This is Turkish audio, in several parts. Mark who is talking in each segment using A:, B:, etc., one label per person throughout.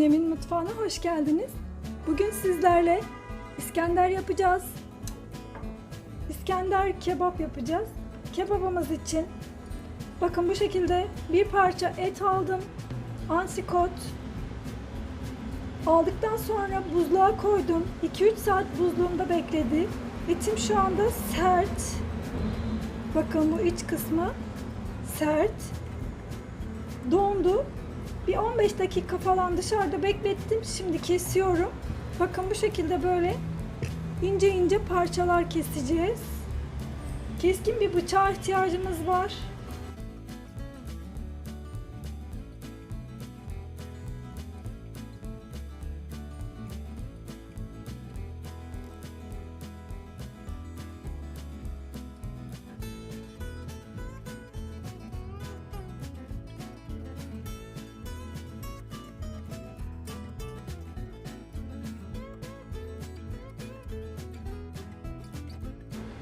A: Sinem'in mutfağına hoş geldiniz. Bugün sizlerle İskender yapacağız. İskender kebap yapacağız. Kebabımız için bakın bu şekilde bir parça et aldım. Antrikot. Aldıktan sonra buzluğa koydum. 2-3 saat buzluğumda bekledi. Etim şu anda sert. Bakın bu iç kısmı sert. Dondu. Bir 15 dakika falan dışarıda beklettim. Şimdi kesiyorum. Bakın bu şekilde böyle ince ince parçalar keseceğiz. Keskin bir bıçağa ihtiyacımız var.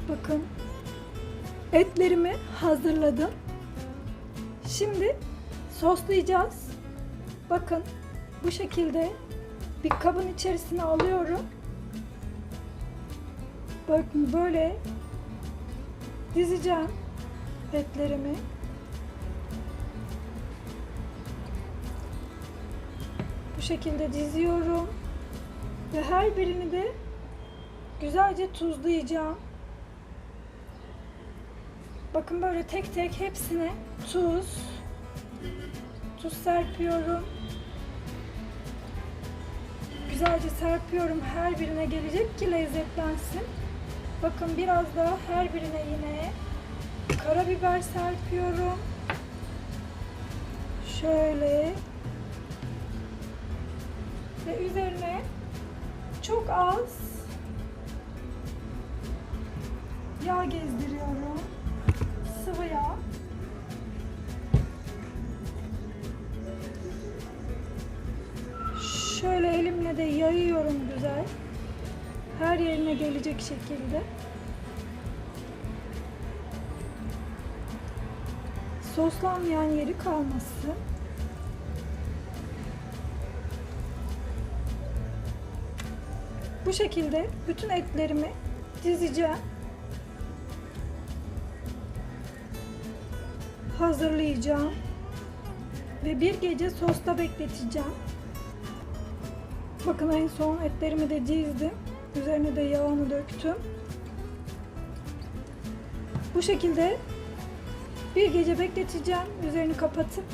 A: Bakın etlerimi hazırladım. Şimdi soslayacağız. Bakın bu şekilde bir kabın içerisine alıyorum. Bakın böyle dizeceğim etlerimi. Bu şekilde diziyorum ve her birini de güzelce tuzlayacağım. Bakın böyle tek tek hepsine tuz serpiyorum. Güzelce serpiyorum, her birine gelecek ki lezzetlensin. Bakın biraz daha her birine yine karabiber serpiyorum. Şöyle. Ve üzerine çok az yağ gezdiriyorum. Sıvı yağ. Şöyle elimle de yayıyorum güzel. Her yerine gelecek şekilde. Soslanmayan yeri kalmasın. Bu şekilde bütün etlerimi dizeceğim. Hazırlayacağım ve bir gece sosta bekleteceğim. Bakın en son etlerimi de dizdim. Üzerine de yağını döktüm. Bu şekilde bir gece bekleteceğim. Üzerini kapatıp.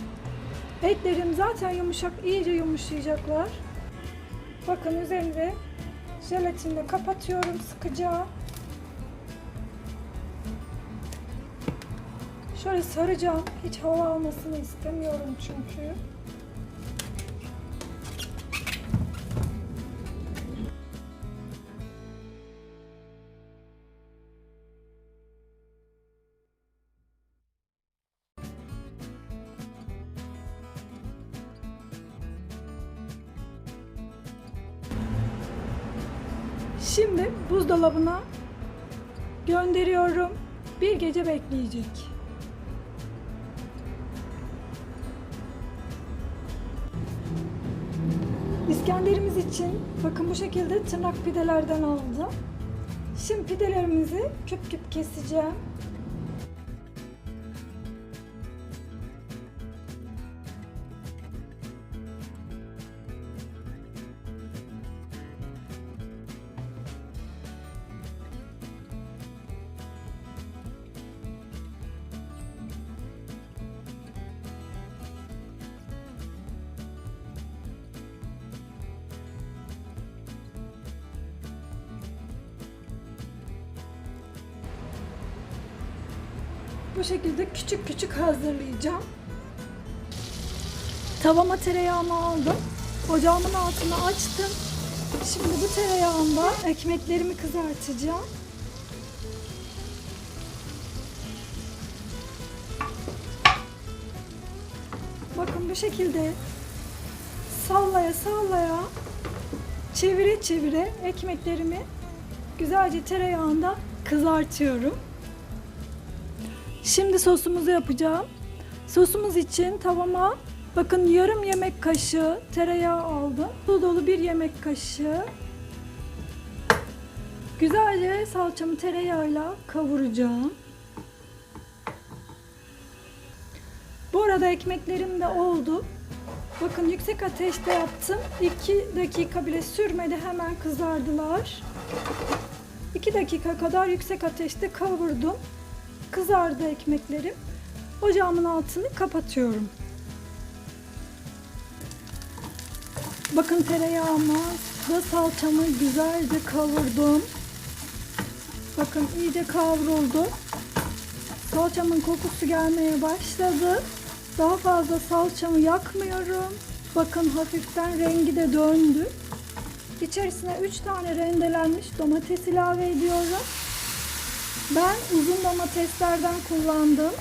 A: Etlerim zaten yumuşak, iyice yumuşayacaklar. Bakın üzerini de jelatinle kapatıyorum sıkıca. Şöyle saracağım. Hiç hava almasını istemiyorum çünkü. Şimdi buzdolabına gönderiyorum. Bir gece bekleyecek. İskenderimiz için bakın bu şekilde tırnak pidelerden aldım. Şimdi pidelerimizi küp küp keseceğim. Bu şekilde küçük küçük hazırlayacağım. Tavama tereyağımı aldım. Ocağımın altını açtım. Şimdi bu tereyağında ekmeklerimi kızartacağım. Bakın bu şekilde sallaya sallaya çevire çevire ekmeklerimi güzelce tereyağında kızartıyorum. Şimdi sosumuzu yapacağım. Sosumuz için tavama Bakın yarım yemek kaşığı tereyağı aldım. Dolu dolu bir yemek kaşığı. Güzelce salçamı tereyağıyla kavuracağım. Bu arada ekmeklerim de oldu. Bakın yüksek ateşte yaptım. 2 dakika bile sürmedi, hemen kızardılar. 2 dakika kadar yüksek ateşte kavurdum. Kızardı ekmeklerim. Ocağımın altını kapatıyorum. Bakın tereyağımı ve salçamı güzelce kavurdum. Bakın iyice kavruldu. Salçamın kokusu gelmeye başladı. Daha fazla salçamı yakmıyorum. Bakın hafiften rengi de döndü. İçerisine 3 tane rendelenmiş domates ilave ediyorum. Ben uzun domateslerden kullandım.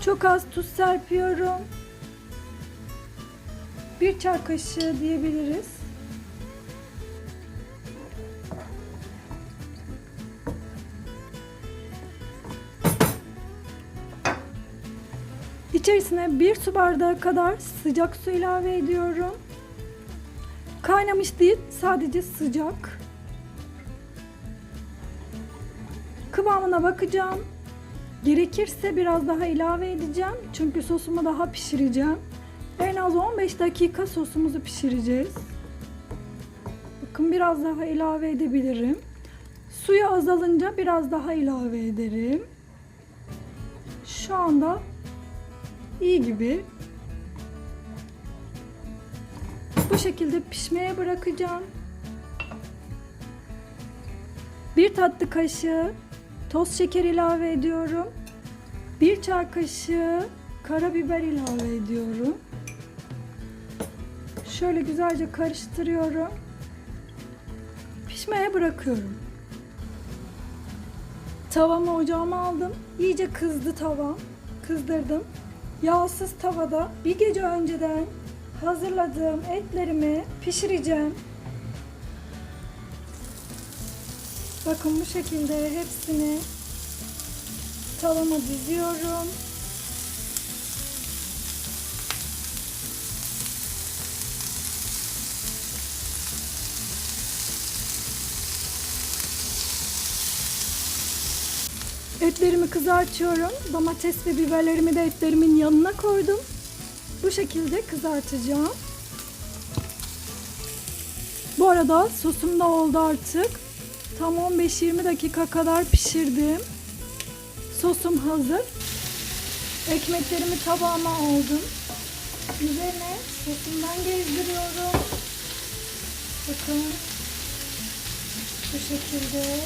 A: Çok az tuz serpiyorum. 1 çay kaşığı diyebiliriz. İçerisine 1 su bardağı kadar sıcak su ilave ediyorum. Kaynamış değil, sadece sıcak. Kıvamına bakacağım. Gerekirse biraz daha ilave edeceğim. Çünkü sosumu daha pişireceğim. En az 15 dakika sosumuzu pişireceğiz. Bakın biraz daha ilave edebilirim. Suyu azalınca biraz daha ilave ederim. Şu anda iyi gibi. Bu şekilde pişmeye bırakacağım. 1 tatlı kaşığı toz şeker ilave ediyorum. 1 çay kaşığı karabiber ilave ediyorum. Şöyle güzelce karıştırıyorum. Pişmeye bırakıyorum. Tavamı ocağıma aldım. İyice kızdı tavam. Kızdırdım. Yağsız tavada bir gece önceden hazırladığım etlerimi pişireceğim. Bakın bu şekilde hepsini tavama diziyorum. Etlerimi kızartıyorum. Domates ve biberlerimi de etlerimin yanına koydum. Bu şekilde kızartacağım. Bu arada sosum da oldu artık. Tam 15-20 dakika kadar pişirdim. Sosum hazır. Ekmeklerimi tabağıma aldım. Üzerine sosumdan gezdiriyorum. Bakın. Bu şekilde.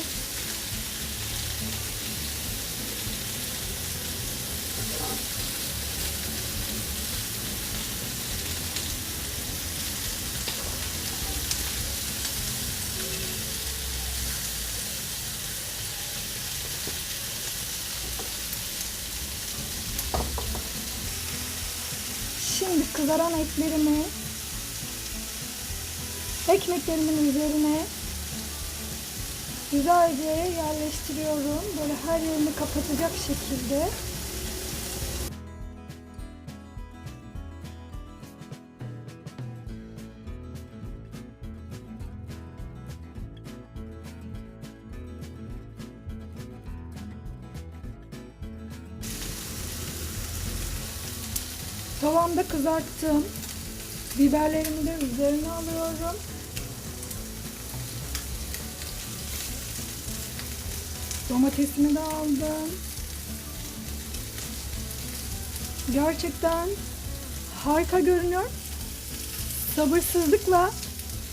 A: Şimdi kızaran etlerimi ekmeklerimin üzerine güzelce yerleştiriyorum. Böyle her yerini kapatacak şekilde. Tavamda kızarttım. Biberlerimi de üzerine alıyorum. Domatesimi de aldım. Gerçekten harika görünüyor. Sabırsızlıkla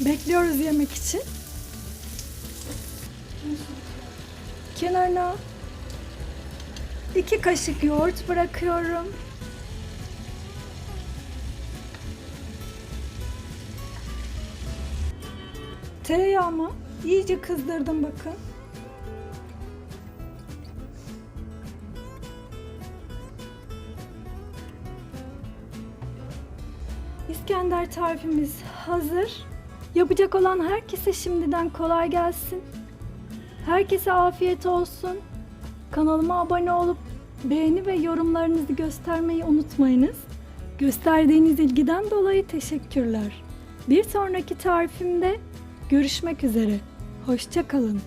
A: bekliyoruz yemek için. Kenarına 2 kaşık yoğurt bırakıyorum. Tereyağımı iyice kızdırdım bakın. İskender tarifimiz hazır. Yapacak olan herkese şimdiden kolay gelsin. Herkese afiyet olsun. Kanalıma abone olup beğeni ve yorumlarınızı göstermeyi unutmayınız. Gösterdiğiniz ilgiden dolayı teşekkürler. Bir sonraki tarifimde görüşmek üzere. Hoşça kalın.